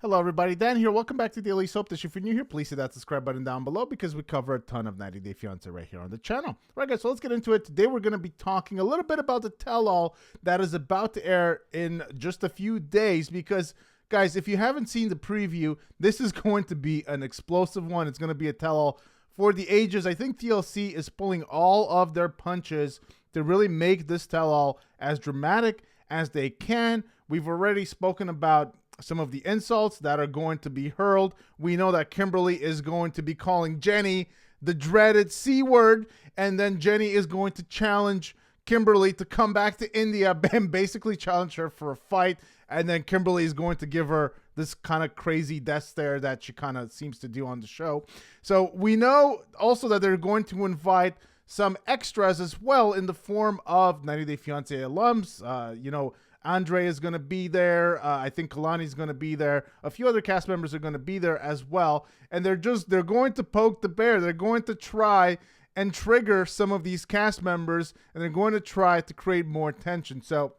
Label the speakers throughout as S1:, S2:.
S1: Hello, everybody. Dan here. Welcome back to Daily Soap Dish. If you're new here, please hit that subscribe button down below because we cover a ton of 90 Day Fiancé right here on the channel. All right, guys, so let's get into it. Today, we're going to be talking a little bit about the tell-all that is about to air in just a few days because, guys, if you haven't seen the preview, this is going to be an explosive one. It's going to be a tell-all for the ages. I think TLC is pulling all of their punches to really make this tell-all as dramatic as they can. We've already spoken about some of the insults that are going to be hurled. We know that Kimberly is going to be calling Jenny the dreaded C word, and then Jenny is going to challenge Kimberly to come back to India and basically challenge her for a fight, and then Kimberly is going to give her this kind of crazy death stare that she kind of seems to do on the show. So we know also that they're going to invite some extras as well in the form of 90 Day Fiancé alums. Andre is going to be there. I think Kalani's going to be there. A few other cast members are going to be there as well. And they're going to poke the bear. They're going to try and trigger some of these cast members, and they're going to try to create more tension. So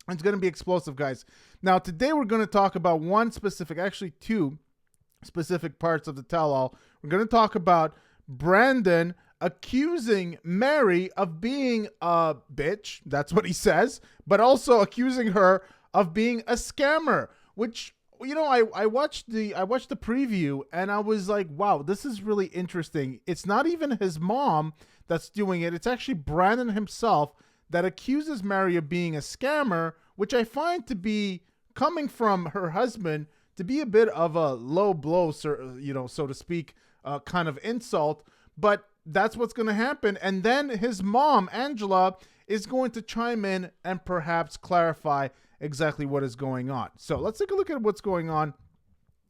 S1: it's going to be explosive, guys. Now, today we're going to talk about two specific parts of the tell-all. We're going to talk about Brandan accusing Mary of being a bitch. That's what he says. But also accusing her of being a scammer, which, I watched the preview and I was like, wow, this is really interesting. It's not even his mom that's doing it. It's actually Brandan himself that accuses Mary of being a scammer, which I find to be, coming from her husband, to be a bit of a low blow, so to speak, kind of insult. But that's what's going to happen. And then his mom, Angela, is going to chime in and perhaps clarify exactly what is going on. So let's take a look at what's going on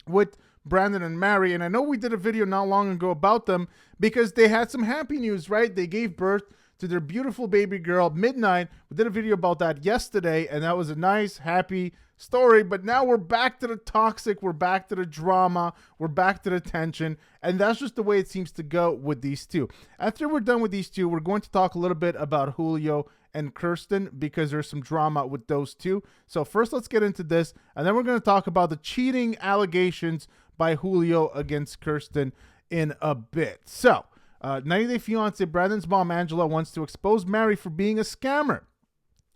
S1: with Brandan and Mary. And I know we did a video not long ago about them because they had some happy news, right? They gave birth to their beautiful baby girl, Midnight. We did a video about that yesterday, and that was a nice, happy story. But now we're back to the toxic, we're back to the drama, we're back to the tension, and that's just the way it seems to go with these two. After we're done with these two, we're going to talk a little bit about Julio and Kirsten because there's some drama with those two. So first, let's get into this, and then we're going to talk about the cheating allegations by Julio against Kirsten in a bit. So 90 Day Fiancé, Brandan's mom, Angela, wants to expose Mary for being a scammer.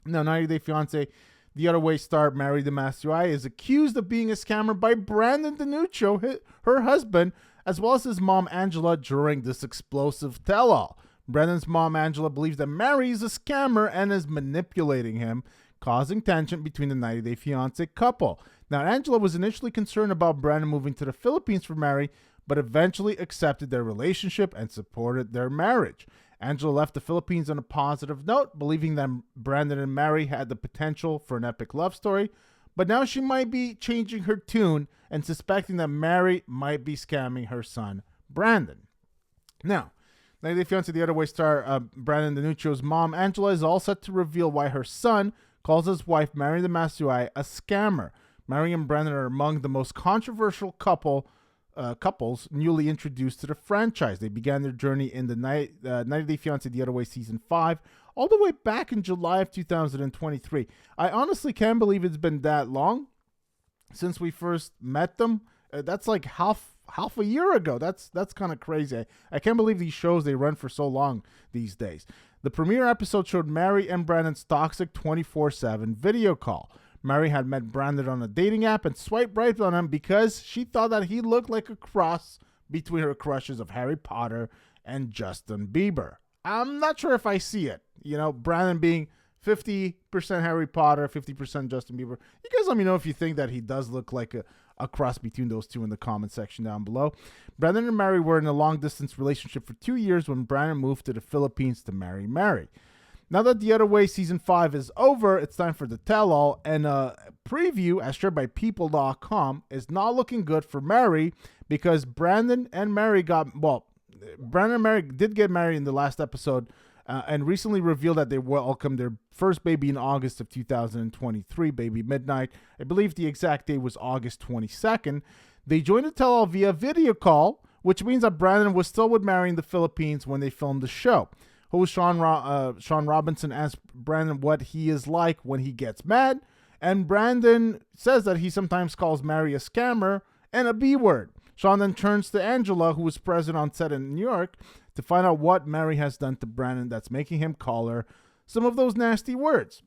S1: Now, 90 Day Fiancé, The Other Way star Mary Demasu-ay is accused of being a scammer by Brandan Danuccio, her husband, as well as his mom, Angela, during this explosive tell-all. Brandan's mom, Angela, believes that Mary is a scammer and is manipulating him, causing tension between the 90 Day Fiancé couple. Now, Angela was initially concerned about Brandan moving to the Philippines for Mary, but eventually accepted their relationship and supported their marriage. Angela left the Philippines on a positive note, believing that Brandan and Mary had the potential for an epic love story, but now she might be changing her tune and suspecting that Mary might be scamming her son, Brandan. Now, 90 Day Fiancé, The Other Way star Brandan Danuccio's mom, Angela, is all set to reveal why her son calls his wife, Mary Demasu-ay, a scammer. Mary and Brandan are among the most controversial couples newly introduced to the franchise. They began their journey in the 90 Day Fiancé The Other Way Season 5, all the way back in July of 2023. I honestly can't believe it's been that long since we first met them. That's like half a year ago. That's kind of crazy. I can't believe these shows, they run for so long these days. The premiere episode showed Mary and Brandan's toxic 24/7 video call. Mary had met Brandan on a dating app and swiped right on him because she thought that he looked like a cross between her crushes of Harry Potter and Justin Bieber. I'm not sure if I see it. Brandan being 50% Harry Potter, 50% Justin Bieber. You guys let me know if you think that he does look like a cross between those two in the comment section down below. Brandan and Mary were in a long-distance relationship for 2 years when Brandan moved to the Philippines to marry Mary. Now that The Other Way Season 5 is over, it's time for the tell-all, and a preview, as shared by People.com, is not looking good for Mary because Brandan and Mary did get married in the last episode and recently revealed that they welcomed their first baby in August of 2023, baby Midnight. I believe the exact date was August 22nd. They joined the tell-all via video call, which means that Brandan was still with Mary in the Philippines when they filmed the show. Host Sean Robinson asked Brandan what he is like when he gets mad, And Brandan says that he sometimes calls Mary a scammer and a B word. Sean then turns to Angela, who was present on set in New York, to find out what Mary has done to Brandan that's making him call her some of those nasty words.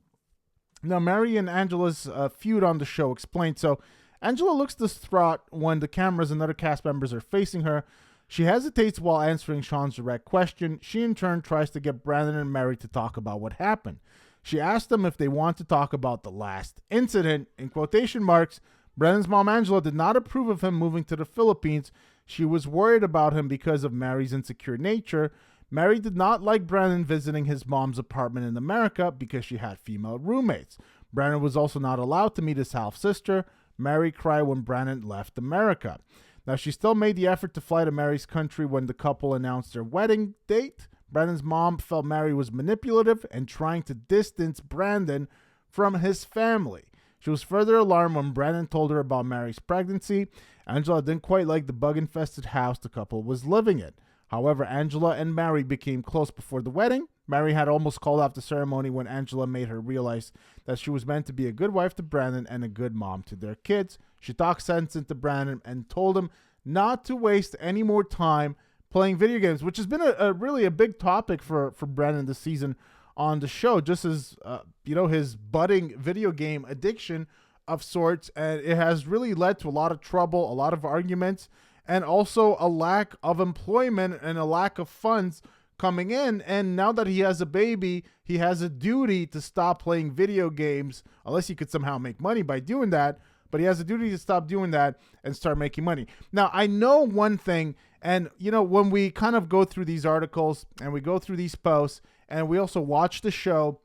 S1: Now, Mary and Angela's feud on the show explained. So Angela looks distraught when the cameras and other cast members are facing her. She hesitates while answering Sean's direct question. She, in turn, tries to get Brandan and Mary to talk about what happened. She asked them if they want to talk about the last incident. In quotation marks, Brandan's mom, Angela, did not approve of him moving to the Philippines. She was worried about him because of Mary's insecure nature. Mary did not like Brandan visiting his mom's apartment in America because she had female roommates. Brandan was also not allowed to meet his half-sister. Mary cried when Brandan left America. Now, she still made the effort to fly to Mary's country when the couple announced their wedding date. Brandan's mom felt Mary was manipulative and trying to distance Brandan from his family. She was further alarmed when Brandan told her about Mary's pregnancy. Angela didn't quite like the bug-infested house the couple was living in. However, Angela and Mary became close before the wedding. Mary had almost called off the ceremony when Angela made her realize that she was meant to be a good wife to Brandan and a good mom to their kids. She talked sense into Brandan and told him not to waste any more time playing video games, which has been a really big topic for Brandan this season on the show, just as, his budding video game addiction of sorts. And it has really led to a lot of trouble, a lot of arguments, and also a lack of employment and a lack of funds coming in. And now that he has a baby, he has a duty to stop playing video games, unless he could somehow make money by doing that. But he has a duty to stop doing that and start making money. Now, I know one thing, and, when we kind of go through these articles and we go through these posts and we also watch the show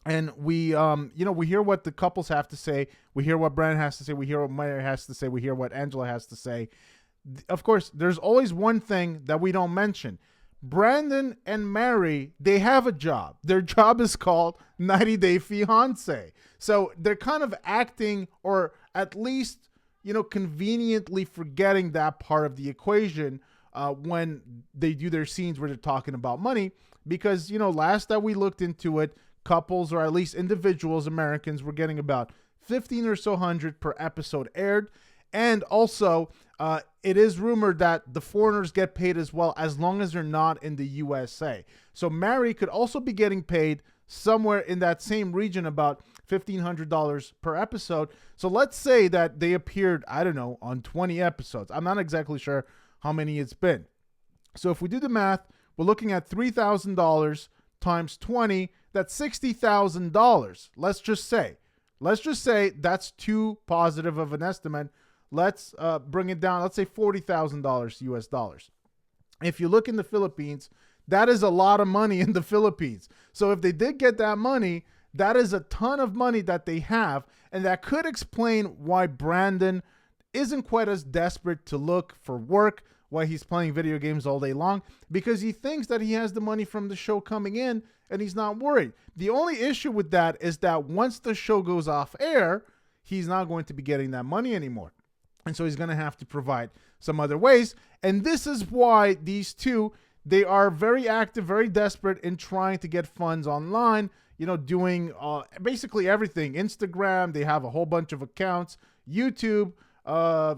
S1: and we hear what the couples have to say. We hear what Brandan has to say. We hear what Mary has to say. We hear what Angela has to say. Of course, there's always one thing that we don't mention. Brandan and Mary, they have a job. Their job is called 90 Day Fiancé. So they're kind of acting, or at least, conveniently forgetting that part of the equation when they do their scenes where they're talking about money. Because, last that we looked into it, couples, or at least individuals, Americans, were getting about 15 or so hundred per episode aired. And also, it is rumored that the foreigners get paid as well, as long as they're not in the USA. So Mary could also be getting paid somewhere in that same region, about $1,500 per episode. So let's say that they appeared, I don't know, on 20 episodes. I'm not exactly sure how many it's been. So if we do the math, we're looking at $3,000 times 20. That's $60,000. Let's just say that's too positive of an estimate. Let's bring it down. Let's say $40,000 US dollars. If you look in the Philippines, that is a lot of money in the Philippines. So if they did get that money, that is a ton of money that they have. And that could explain why Brandan isn't quite as desperate to look for work, why he's playing video games all day long, because he thinks that he has the money from the show coming in and he's not worried. The only issue with that is that once the show goes off air, he's not going to be getting that money anymore. And so he's going to have to provide some other ways. And this is why these two, they are very active, very desperate in trying to get funds online, doing basically everything. Instagram, they have a whole bunch of accounts. YouTube, I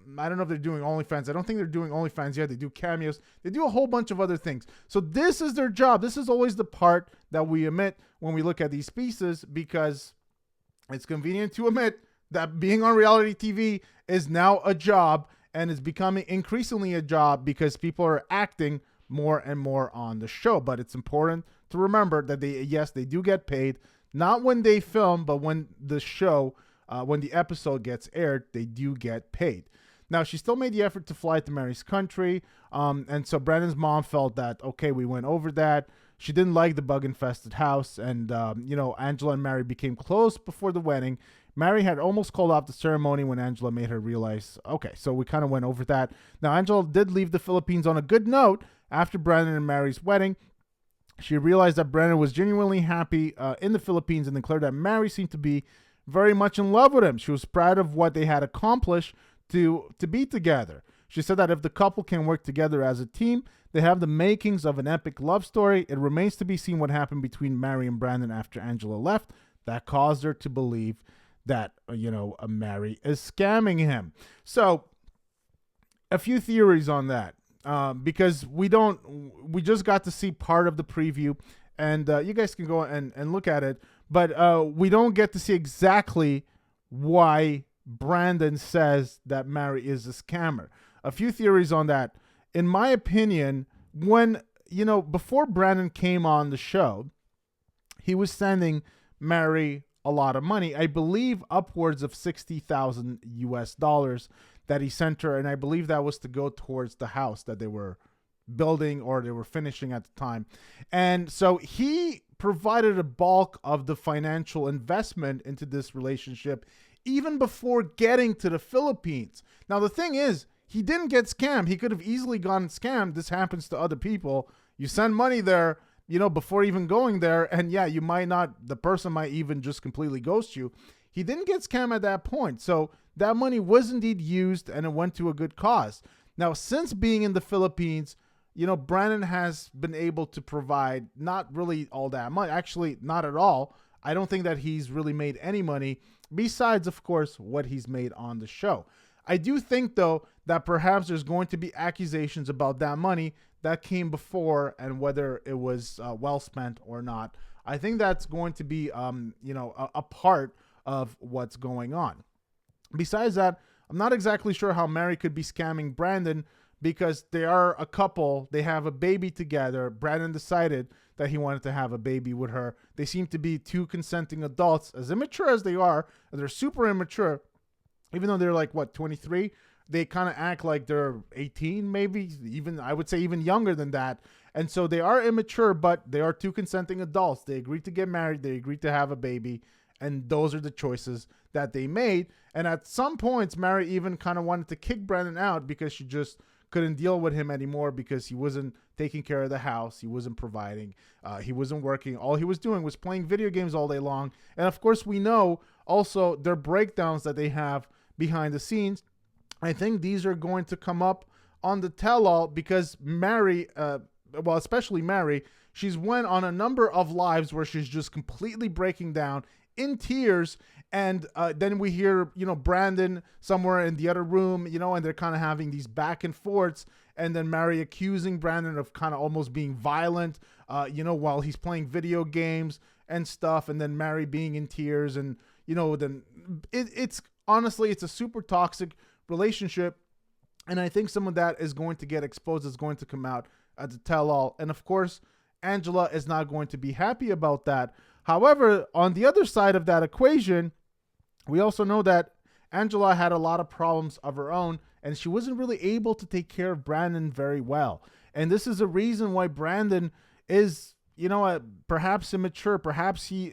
S1: don't know if they're doing OnlyFans. I don't think they're doing OnlyFans yet. They do cameos. They do a whole bunch of other things. So this is their job. This is always the part that we omit when we look at these pieces, because it's convenient to omit that being on reality TV is now a job, and is becoming increasingly a job because people are acting more and more on the show. But it's important to remember that they do get paid, not when they film, but when the show, when the episode gets aired, they do get paid. Now, she still made the effort to fly to Mary's country. And so Brandan's mom felt that, okay, we went over that. She didn't like the bug-infested house. And, Angela and Mary became close before the wedding. Mary had almost called off the ceremony when Angela made her realize, okay, so we kind of went over that. Now, Angela did leave the Philippines on a good note after Brandan and Mary's wedding. She realized that Brandan was genuinely happy in the Philippines and declared that Mary seemed to be very much in love with him. She was proud of what they had accomplished to be together. She said that if the couple can work together as a team, they have the makings of an epic love story. It remains to be seen what happened between Mary and Brandan after Angela left that caused her to believe that, Mary is scamming him. So a few theories on that, because we just got to see part of the preview, and you guys can go and look at it, but we don't get to see exactly why Brandan says that Mary is a scammer. A few theories on that. In my opinion, when, before Brandan came on the show, he was sending Mary a lot of money. I believe upwards of $60,000 that he sent her, and I believe that was to go towards the house that they were building or they were finishing at the time. And so he provided a bulk of the financial investment into this relationship even before getting to the Philippines. Now, the thing is, he didn't get scammed. He could have easily gotten scammed. This happens to other people. You send money there, before even going there, and yeah, the person might even just completely ghost you. He didn't get scammed at that point. So that money was indeed used and it went to a good cause. Now, since being in the Philippines, Brandan has been able to provide not really all that much. Actually, not at all. I don't think that he's really made any money besides, of course, what he's made on the show. I do think, though, that perhaps there's going to be accusations about that money that came before and whether it was well spent or not. I think that's going to be, a part of what's going on. Besides that, I'm not exactly sure how Mary could be scamming Brandan, because they are a couple. They have a baby together. Brandan decided that he wanted to have a baby with her. They seem to be two consenting adults, as immature as they are. They're super immature. Even though they're like, 23? They kind of act like they're 18, maybe, even, I would say even younger than that. And so they are immature, but they are two consenting adults. They agreed to get married. They agreed to have a baby. And those are the choices that they made. And at some points, Mary even kind of wanted to kick Brandan out because she just couldn't deal with him anymore, because he wasn't taking care of the house. He wasn't providing. He wasn't working. All he was doing was playing video games all day long. And of course, we know also their breakdowns that they have behind the scenes. I think these are going to come up on the tell-all, because Mary, especially Mary, she's went on a number of lives where she's just completely breaking down in tears. And then we hear, Brandan somewhere in the other room, and they're kind of having these back and forths. And then Mary accusing Brandan of kind of almost being violent, while he's playing video games and stuff. And then Mary being in tears. And, then it's honestly, it's a super toxic relationship. And I think some of that is going to get exposed. It's going to come out at the tell-all. And of course, Angela is not going to be happy about that. However, on the other side of that equation, we also know that Angela had a lot of problems of her own, and she wasn't really able to take care of Brandan very well. And this is a reason why Brandan is, perhaps immature. Perhaps he,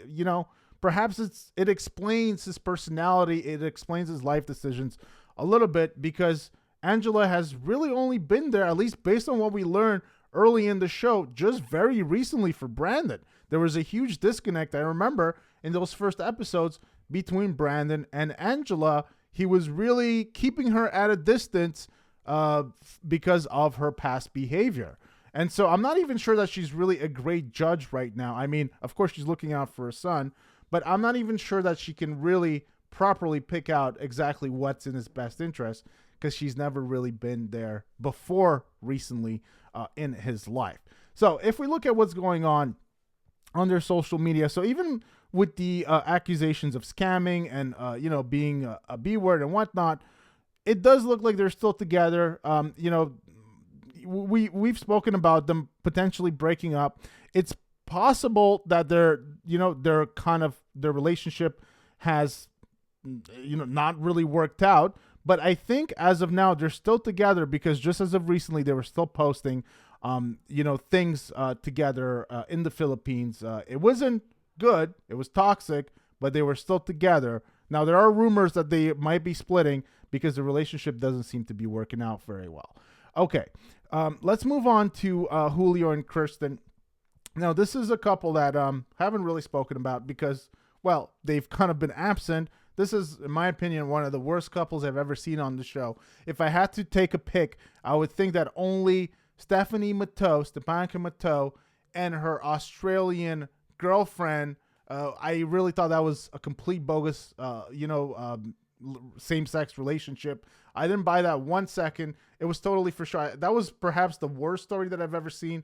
S1: perhaps it explains his personality. It explains his life decisions a little bit, because Angela has really only been there, at least based on what we learned early in the show, just very recently for Brandan. There was a huge disconnect, I remember, in those first episodes between Brandan and Angela. He was really keeping her at a distance because of her past behavior. And so I'm not even sure that she's really a great judge right now. I mean, of course, she's looking out for her son, but I'm not even sure that she can really properly pick out exactly what's in his best interest, because she's never really been there before recently in his life. So if we look at what's going on their social media, so even with the accusations of scamming and, being a B word and whatnot, it does look like they're still together. We've spoken about them potentially breaking up. It's possible that their relationship has, not really worked out. But I think as of now, they're still together, because just as of recently, they were still posting, things together in the Philippines. It wasn't good. It was toxic, but they were still together. Now, there are rumors that they might be splitting because the relationship doesn't seem to be working out very well. Okay, let's move on to Julio and Kirsten. Now, this is a couple that haven't really spoken about because, well, they've kind of been absent. This is, in my opinion, one of the worst couples I've ever seen on the show. If I had to take a pick, I would think that only Stepanka Matteau, and her Australian girlfriend, I really thought that was a complete bogus, same-sex relationship. I didn't buy that 1 second. It was totally for sure. That was perhaps the worst story that I've ever seen.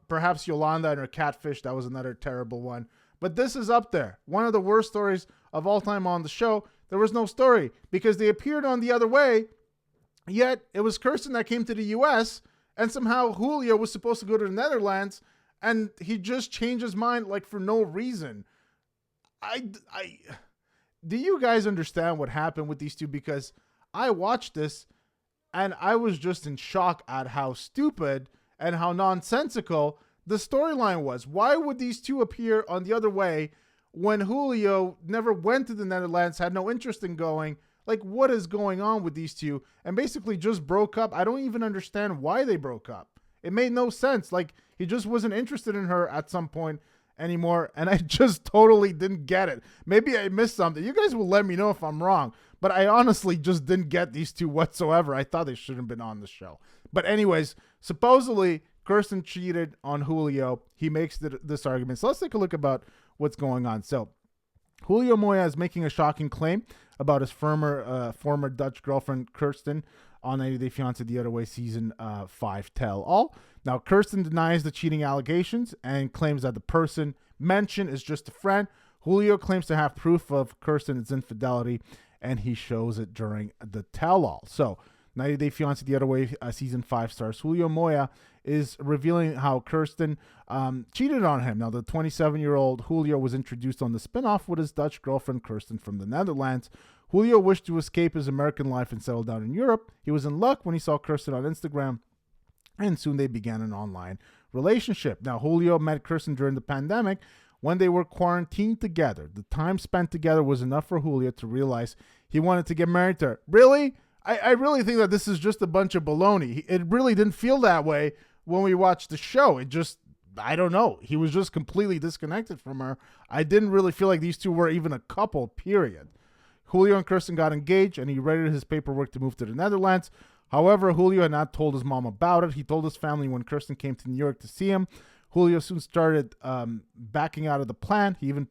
S1: Perhaps Yolanda and her catfish. That was another terrible one. But this is up there. One of the worst stories of all time on the show. There was no story because they appeared on The Other Way, yet it was Kirsten that came to the U.S., and somehow Julio was supposed to go to the Netherlands, and he just changed his mind like for no reason. Do you guys understand what happened with these two? Because I watched this and I was just in shock at how stupid and how nonsensical the storyline was. Why would these two appear on The Other Way when Julio never went to the Netherlands, had no interest in going? Like, what is going on with these two? And basically just broke up. I don't even understand why they broke up. It made no sense. Like, he just wasn't interested in her at some point anymore, and I just totally didn't get it. Maybe I missed something. You guys will let me know if I'm wrong, but I honestly just didn't get these two whatsoever. I thought they shouldn't have been on the show. But anyways, supposedly Kirsten cheated on Julio. He makes this argument. So let's take a look about what's going on. So Julio Moya is making a shocking claim about his former Dutch girlfriend Kirsten on 90 Day Fiancé The Other Way Season 5 Tell All. Now, Kirsten denies the cheating allegations and claims that the person mentioned is just a friend. Julio claims to have proof of Kirsten's infidelity, and he shows it during the Tell All. So 90 Day Fiancé The Other Way Season 5 stars Julio Moya is revealing how Kirsten cheated on him. Now, the 27-year-old Julio was introduced on the spinoff with his Dutch girlfriend Kirsten from the Netherlands. Julio wished to escape his American life and settle down in Europe. He was in luck when he saw Kirsten on Instagram, and soon they began an online relationship. Now, Julio met Kirsten during the pandemic when they were quarantined together. The time spent together was enough for Julio to realize he wanted to get married to her. Really? I really think that this is just a bunch of baloney. It really didn't feel that way when we watched the show. It just, I don't know. He was just completely disconnected from her. I didn't really feel like these two were even a couple, period. Julio and Kirsten got engaged, and he readied his paperwork to move to the Netherlands. However, Julio had not told his mom about it. He told his family when Kirsten came to New York to see him. Julio soon started backing out of the plan. He even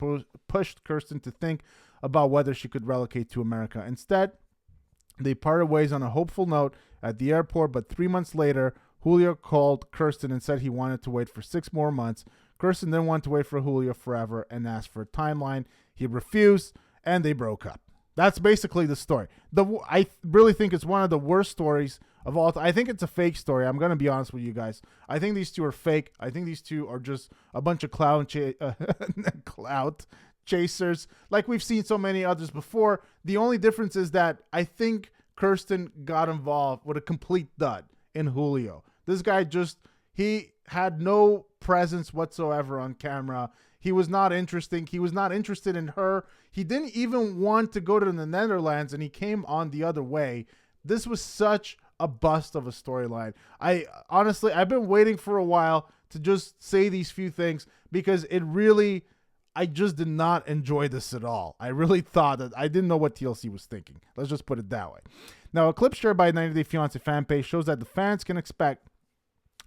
S1: pushed Kirsten to think about whether she could relocate to America. Instead, they parted ways on a hopeful note at the airport, but 3 months later, Julio called Kirsten and said he wanted to wait for 6 more months. Kirsten then wanted to wait for Julio forever and asked for a timeline. He refused, and they broke up. That's basically the story. I really think it's one of the worst stories of all time. I think it's a fake story. I'm going to be honest with you guys. I think these two are fake. I think these two are just a bunch of clout chasers, like we've seen so many others before. The only difference is that I think Kirsten got involved with a complete dud in Julio. This guy he had no presence whatsoever on camera. He was not interesting. He was not interested in her. He didn't even want to go to the Netherlands, and he came on The Other Way. This was such a bust of a storyline. I've been waiting for a while to just say these few things because I just did not enjoy this at all. I really thought that I didn't know what TLC was thinking. Let's just put it that way. Now, a clip shared by 90 Day Fiancé fan page shows that the fans can expect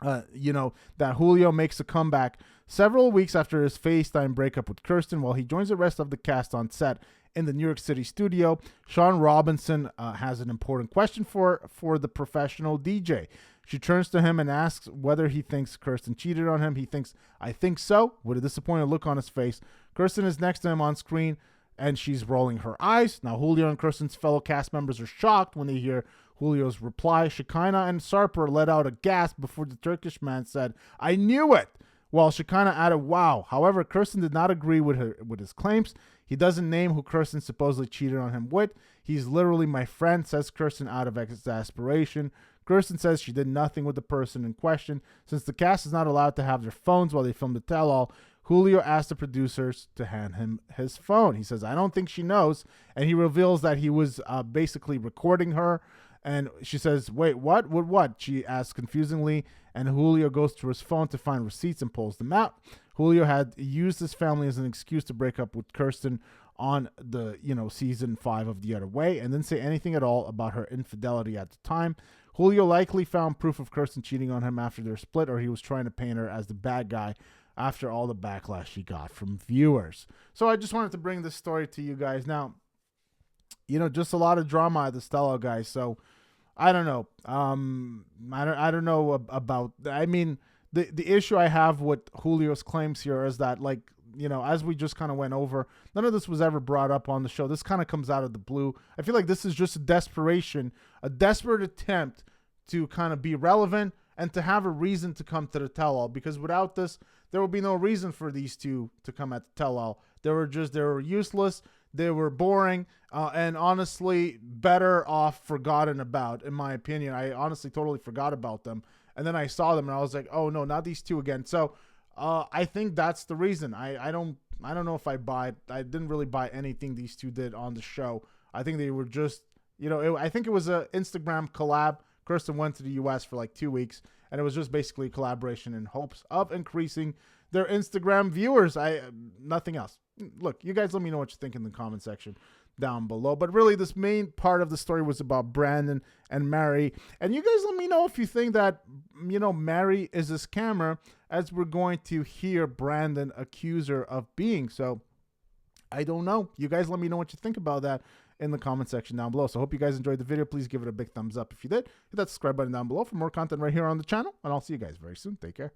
S1: that Julio makes a comeback several weeks after his FaceTime breakup with Kirsten while he joins the rest of the cast on set in the New York City studio. Sean Robinson has an important question for the professional DJ. She turns to him and asks whether he thinks Kirsten cheated on him. He thinks, "I think so," with a disappointed look on his face. Kirsten is next to him on screen, and she's rolling her eyes. Now, Julio and Kirsten's fellow cast members are shocked when they hear Julio's reply. Shekinah and Sarper let out a gasp before the Turkish man said, "I knew it," while Shekinah added, "Wow." However, Kirsten did not agree with his claims. He doesn't name who Kirsten supposedly cheated on him with. "He's literally my friend," says Kirsten out of exasperation. Kirsten says she did nothing with the person in question. Since the cast is not allowed to have their phones while they film the tell-all, Julio asked the producers to hand him his phone. He says, "I don't think she knows," and he reveals that he was basically recording her. And she says, "Wait, what? What?" She asks confusedly, and Julio goes to his phone to find receipts and pulls them out. Julio had used his family as an excuse to break up with Kirsten on the season 5 of The Other Way, and didn't say anything at all about her infidelity at the time. Julio likely found proof of Kirsten cheating on him after their split, or he was trying to paint her as the bad guy after all the backlash she got from viewers. So I just wanted to bring this story to you guys. Now, just a lot of drama at the tell-all, guys. So I don't know. I don't know about. I mean, the issue I have with Julio's claims here is that, like, as we just kind of went over, none of this was ever brought up on the show. This kind of comes out of the blue. I feel like this is just a desperate attempt to kind of be relevant and to have a reason to come to the tell-all, because without this, there will be no reason for these two to come at the tell-all. They were useless. They were boring, and honestly, better off forgotten about, in my opinion. I honestly totally forgot about them. And then I saw them, and I was like, oh, no, not these two again. So I think that's the reason. I don't know if I buy it. I didn't really buy anything these two did on the show. I think they were just, I think it was an Instagram collab. Kirsten went to the U.S. for like 2 weeks, and it was just basically a collaboration in hopes of increasing their Instagram viewers. Nothing else. Look, you guys let me know what you think in the comment section down below. But really, this main part of the story was about Brandan and Mary. And you guys let me know if you think that, Mary is a scammer, as we're going to hear Brandan accuse her of being. So I don't know. You guys let me know what you think about that in the comment section down below. So I hope you guys enjoyed the video. Please give it a big thumbs up if you did. Hit that subscribe button down below for more content right here on the channel. And I'll see you guys very soon. Take care.